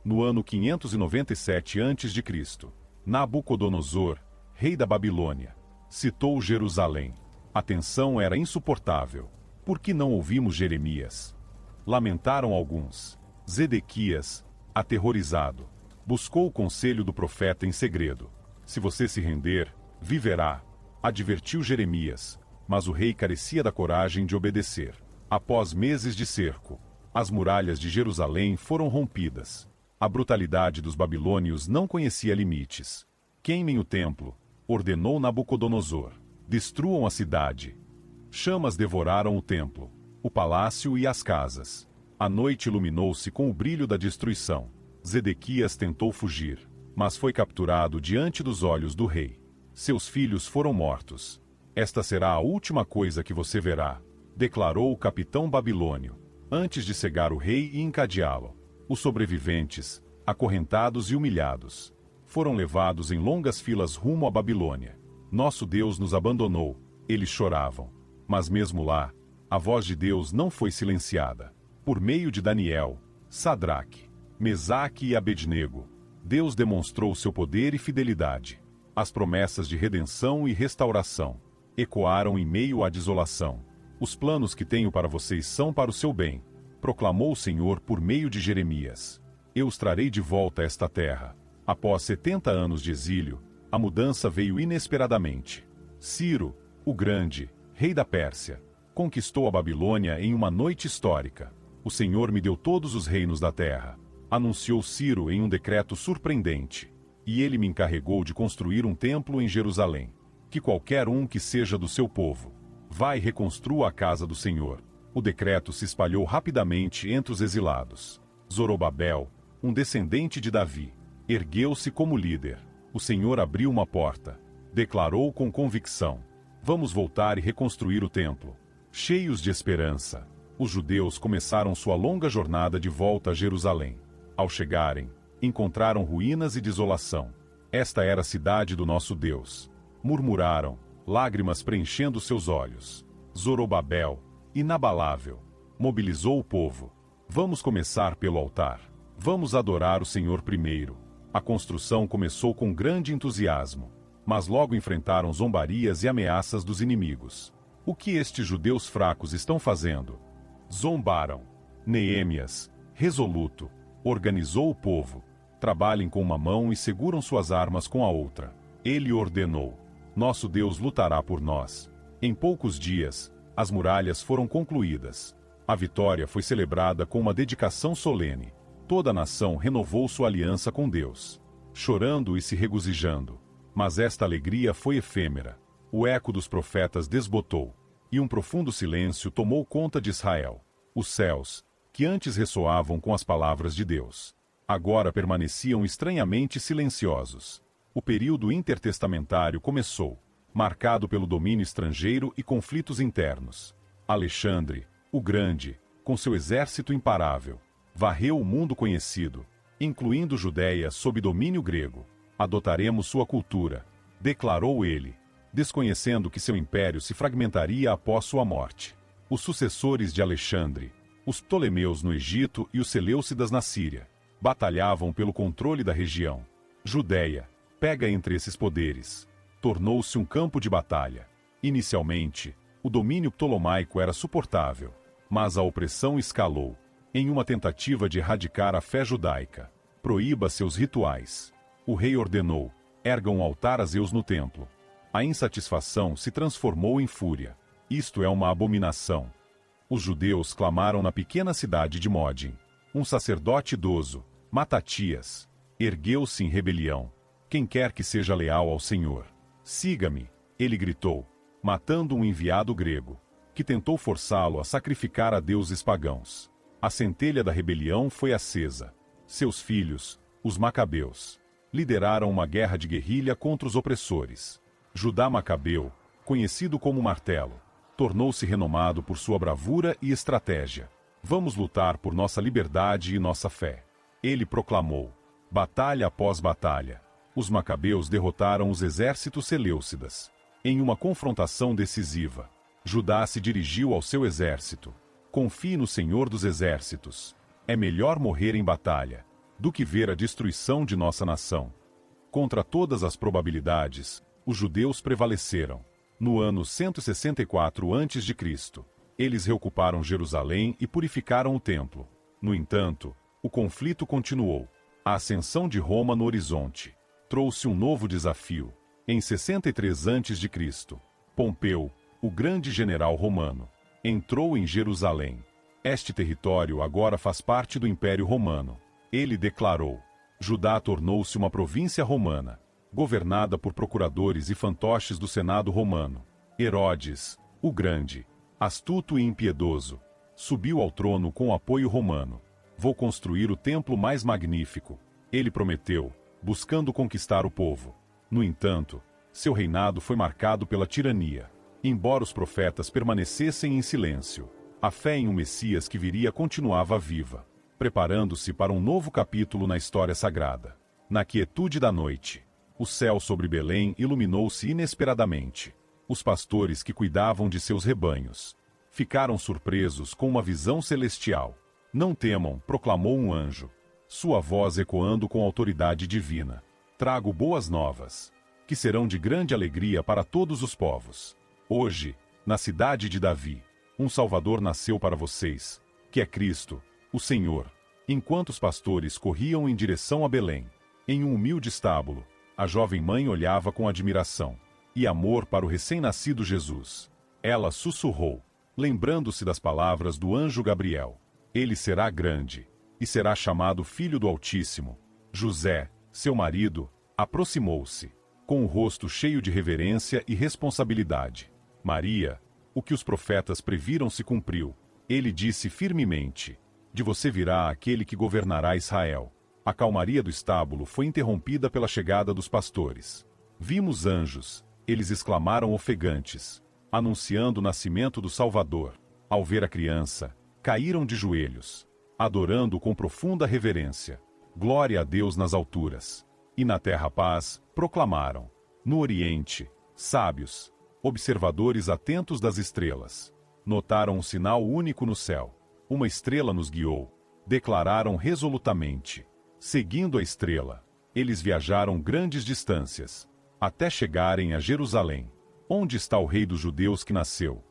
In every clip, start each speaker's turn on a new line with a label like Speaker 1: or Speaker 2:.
Speaker 1: No ano 597 a.C., Nabucodonosor, rei da Babilônia, citou Jerusalém. A tensão era insuportável. Por que não ouvimos Jeremias? Lamentaram alguns. Zedequias, aterrorizado, buscou o conselho do profeta em segredo. Se você se render, viverá, advertiu Jeremias, mas o rei carecia da coragem de obedecer. Após meses de cerco, as muralhas de Jerusalém foram rompidas. A brutalidade dos babilônios não conhecia limites. Queimem o templo, ordenou Nabucodonosor. Destruam a cidade. Chamas devoraram o templo, o palácio e as casas. A noite iluminou-se com o brilho da destruição. Zedequias tentou fugir, mas foi capturado diante dos olhos do rei. Seus filhos foram mortos. Esta será a última coisa que você verá, declarou o capitão babilônio, antes de cegar o rei e encadeá-lo. Os sobreviventes, acorrentados e humilhados, foram levados em longas filas rumo à Babilônia. Nosso Deus nos abandonou, eles choravam. Mas mesmo lá, a voz de Deus não foi silenciada. Por meio de Daniel, Sadraque, Mesaque e Abednego, Deus demonstrou seu poder e fidelidade. As promessas de redenção e restauração ecoaram em meio à desolação. Os planos que tenho para vocês são para o seu bem, proclamou o Senhor por meio de Jeremias. Eu os trarei de volta a esta terra. Após 70 anos de exílio, a mudança veio inesperadamente. Ciro, o Grande, rei da Pérsia, conquistou a Babilônia em uma noite histórica. O Senhor me deu todos os reinos da terra, anunciou Ciro em um decreto surpreendente. E ele me encarregou de construir um templo em Jerusalém. Que qualquer um que seja do seu povo, vá e reconstrua a casa do Senhor. O decreto se espalhou rapidamente entre os exilados. Zorobabel, um descendente de Davi, ergueu-se como líder. O Senhor abriu uma porta. Declarou com convicção: vamos voltar e reconstruir o templo. Cheios de esperança, os judeus começaram sua longa jornada de volta a Jerusalém. Ao chegarem, encontraram ruínas e desolação. Esta era a cidade do nosso Deus. Murmuraram, lágrimas preenchendo seus olhos. Zorobabel, inabalável, mobilizou o povo. Vamos começar pelo altar. Vamos adorar o Senhor primeiro. A construção começou com grande entusiasmo, mas logo enfrentaram zombarias e ameaças dos inimigos. O que estes judeus fracos estão fazendo? Zombaram. Neemias, resoluto, organizou o povo. Trabalhem com uma mão e seguram suas armas com a outra. Ele ordenou: nosso Deus lutará por nós. Em poucos dias, as muralhas foram concluídas. A vitória foi celebrada com uma dedicação solene. Toda a nação renovou sua aliança com Deus, chorando e se regozijando. Mas esta alegria foi efêmera. O eco dos profetas desbotou, e um profundo silêncio tomou conta de Israel. Os céus, que antes ressoavam com as palavras de Deus, agora permaneciam estranhamente silenciosos. O período intertestamentário começou, marcado pelo domínio estrangeiro e conflitos internos. Alexandre, o Grande, com seu exército imparável, varreu o mundo conhecido, incluindo Judéia sob domínio grego. Adotaremos sua cultura, declarou ele, desconhecendo que seu império se fragmentaria após sua morte. Os sucessores de Alexandre, os Ptolemeus no Egito e os Seleucidas na Síria, batalhavam pelo controle da região. Judéia, pega entre esses poderes, tornou-se um campo de batalha. Inicialmente, o domínio ptolomaico era suportável, mas a opressão escalou. Em uma tentativa de erradicar a fé judaica, proíba seus rituais. O rei ordenou: ergam um altar a Zeus no templo. A insatisfação se transformou em fúria. Isto é uma abominação. Os judeus clamaram na pequena cidade de Módin. Um sacerdote idoso, Matatias, ergueu-se em rebelião. Quem quer que seja leal ao Senhor, siga-me, ele gritou, matando um enviado grego, que tentou forçá-lo a sacrificar a deuses pagãos. A centelha da rebelião foi acesa. Seus filhos, os Macabeus, lideraram uma guerra de guerrilha contra os opressores. Judá Macabeu, conhecido como Martelo, tornou-se renomado por sua bravura e estratégia. Vamos lutar por nossa liberdade e nossa fé. Ele proclamou, batalha após batalha. Os Macabeus derrotaram os exércitos seleucidas. Em uma confrontação decisiva, Judá se dirigiu ao seu exército. Confie no Senhor dos Exércitos. É melhor morrer em batalha. do que ver a destruição de nossa nação. Contra todas as probabilidades, os judeus prevaleceram. No ano 164 a.C., eles reocuparam Jerusalém e purificaram o templo. No entanto, o conflito continuou. A ascensão de Roma no horizonte trouxe um novo desafio. Em 63 a.C., Pompeu, o grande general romano, entrou em Jerusalém. Este território agora faz parte do Império Romano. Ele declarou: Judá tornou-se uma província romana, governada por procuradores e fantoches do Senado romano. Herodes, o Grande, astuto e impiedoso, subiu ao trono com apoio romano. Vou construir o templo mais magnífico, ele prometeu, buscando conquistar o povo. No entanto, seu reinado foi marcado pela tirania. Embora os profetas permanecessem em silêncio, a fé em um Messias que viria continuava viva, preparando-se para um novo capítulo na história sagrada. Na quietude da noite, o céu sobre Belém iluminou-se inesperadamente. Os pastores que cuidavam de seus rebanhos ficaram surpresos com uma visão celestial. Não temam, proclamou um anjo, sua voz ecoando com autoridade divina. Trago boas novas, que serão de grande alegria para todos os povos. Hoje, na cidade de Davi, um Salvador nasceu para vocês, que é Cristo, o Senhor. Enquanto os pastores corriam em direção a Belém, em um humilde estábulo, a jovem mãe olhava com admiração e amor para o recém-nascido Jesus. Ela sussurrou, lembrando-se das palavras do anjo Gabriel: Ele será grande, e será chamado Filho do Altíssimo. José, seu marido, aproximou-se, com o rosto cheio de reverência e responsabilidade. Maria, o que os profetas previram se cumpriu. Ele disse firmemente: De você virá aquele que governará Israel. A calmaria do estábulo foi interrompida pela chegada dos pastores. Vimos anjos, eles exclamaram ofegantes, anunciando o nascimento do Salvador. Ao ver a criança, caíram de joelhos, adorando com profunda reverência. Glória a Deus nas alturas. E na terra paz, proclamaram. No Oriente, sábios, observadores atentos das estrelas, notaram um sinal único no céu. Uma estrela nos guiou, declararam resolutamente. Seguindo a estrela, eles viajaram grandes distâncias, até chegarem a Jerusalém. Onde está o rei dos judeus que nasceu?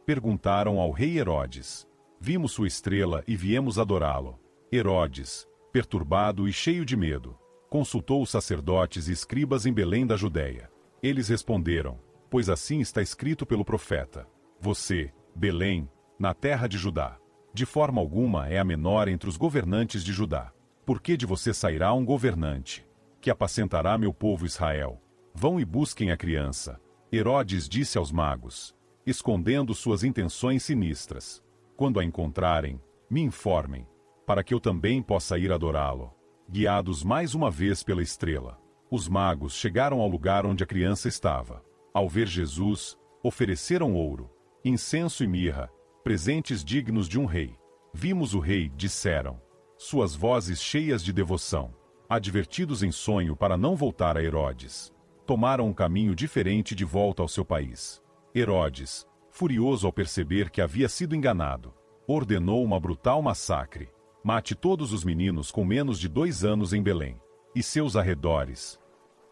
Speaker 1: Perguntaram ao rei Herodes. Vimos sua estrela e viemos adorá-lo. Herodes, perturbado e cheio de medo, consultou os sacerdotes e escribas em Belém da Judéia. Eles responderam: Pois assim está escrito pelo profeta: Você, Belém, na terra de Judá, de forma alguma é a menor entre os governantes de Judá. Porque de você sairá um governante, que apacentará meu povo Israel. Vão e busquem a criança. Herodes disse aos magos, escondendo suas intenções sinistras: Quando a encontrarem, me informem, para que eu também possa ir adorá-lo. Guiados mais uma vez pela estrela, os magos chegaram ao lugar onde a criança estava. Ao ver Jesus, ofereceram ouro, incenso e mirra, presentes dignos de um rei. Vimos o rei, disseram, suas vozes cheias de devoção. Advertidos em sonho para não voltar a Herodes, tomaram um caminho diferente de volta ao seu país. Herodes, furioso ao perceber que havia sido enganado, ordenou uma brutal massacre. Mate todos os meninos com menos de 2 anos em Belém e seus arredores.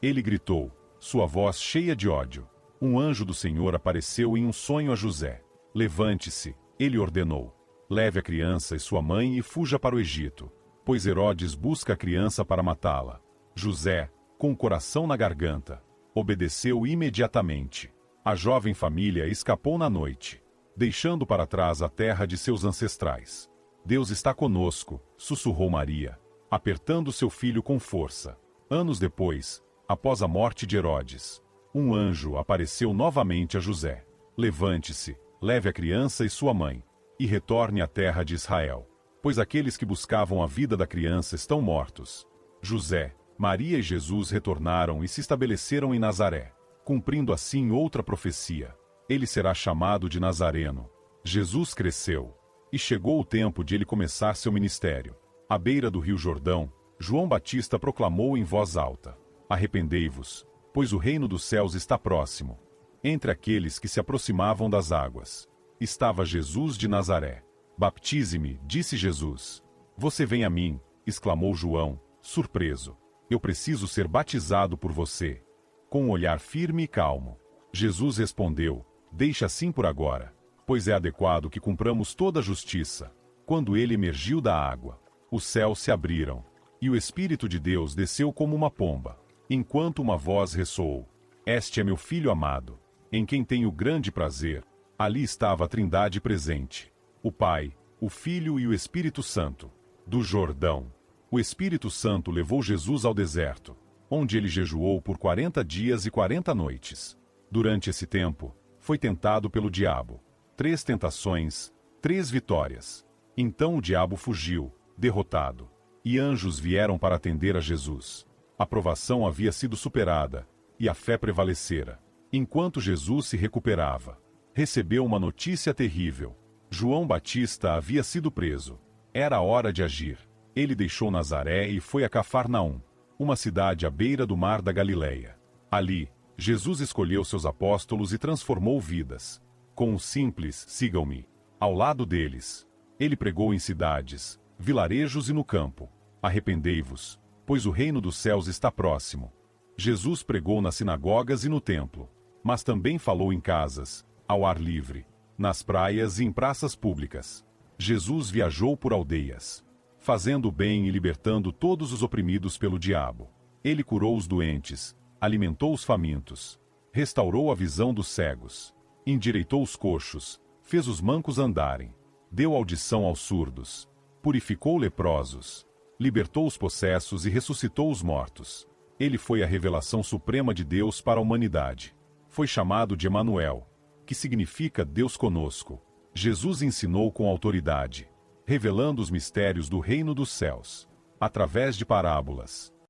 Speaker 1: Ele gritou, sua voz cheia de ódio. Um anjo do Senhor apareceu em um sonho a José. Levante-se, ele ordenou. Leve a criança e sua mãe e fuja para o Egito, pois Herodes busca a criança para matá-la. José, com o coração na garganta, obedeceu imediatamente. A jovem família escapou na noite, deixando para trás a terra de seus ancestrais. Deus está conosco, sussurrou Maria, apertando seu filho com força. Anos depois, após a morte de Herodes, um anjo apareceu novamente a José. Levante-se, leve a criança e sua mãe, e retorne à terra de Israel, pois aqueles que buscavam a vida da criança estão mortos. José, Maria e Jesus retornaram e se estabeleceram em Nazaré, cumprindo assim outra profecia. Ele será chamado de Nazareno. Jesus cresceu, e chegou o tempo de ele começar seu ministério. À beira do rio Jordão, João Batista proclamou em voz alta: Arrependei-vos, pois o reino dos céus está próximo. Entre aqueles que se aproximavam das águas, estava Jesus de Nazaré. Baptize-me, disse Jesus. Você vem a mim, exclamou João, surpreso. Eu preciso ser batizado por você. Com um olhar firme e calmo, Jesus respondeu: deixa assim por agora, pois é adequado que cumpramos toda a justiça. Quando ele emergiu da água, os céus se abriram, e o Espírito de Deus desceu como uma pomba, enquanto uma voz ressoou: este é meu Filho amado, em quem tenho grande prazer. Ali estava a Trindade presente: o Pai, o Filho e o Espírito Santo. Do Jordão, o Espírito Santo levou Jesus ao deserto, onde ele jejuou por 40 dias e 40 noites. Durante esse tempo, foi tentado pelo diabo. 3 tentações, 3 vitórias. Então o diabo fugiu, derrotado, e anjos vieram para atender a Jesus. A provação havia sido superada, e a fé prevalecera. Enquanto Jesus se recuperava, recebeu uma notícia terrível. João Batista havia sido preso. Era a hora de agir. Ele deixou Nazaré e foi a Cafarnaum, uma cidade à beira do mar da Galileia. Ali, Jesus escolheu seus apóstolos e transformou vidas. Com um simples "sigam-me" ao lado deles, ele pregou em cidades, vilarejos e no campo: arrependei-vos, pois o reino dos céus está próximo. Jesus pregou nas sinagogas e no templo, mas também falou em casas, ao ar livre, nas praias e em praças públicas. Jesus viajou por aldeias, fazendo o bem e libertando todos os oprimidos pelo diabo. Ele curou os doentes, alimentou os famintos, restaurou a visão dos cegos, endireitou os coxos, fez os mancos andarem, deu audição aos surdos, purificou leprosos, libertou os possessos e ressuscitou os mortos. Ele foi a revelação suprema de Deus para a humanidade. Foi chamado de Emanuel, que significa Deus conosco. Jesus ensinou com autoridade, revelando os mistérios do reino dos céus, através de parábolas.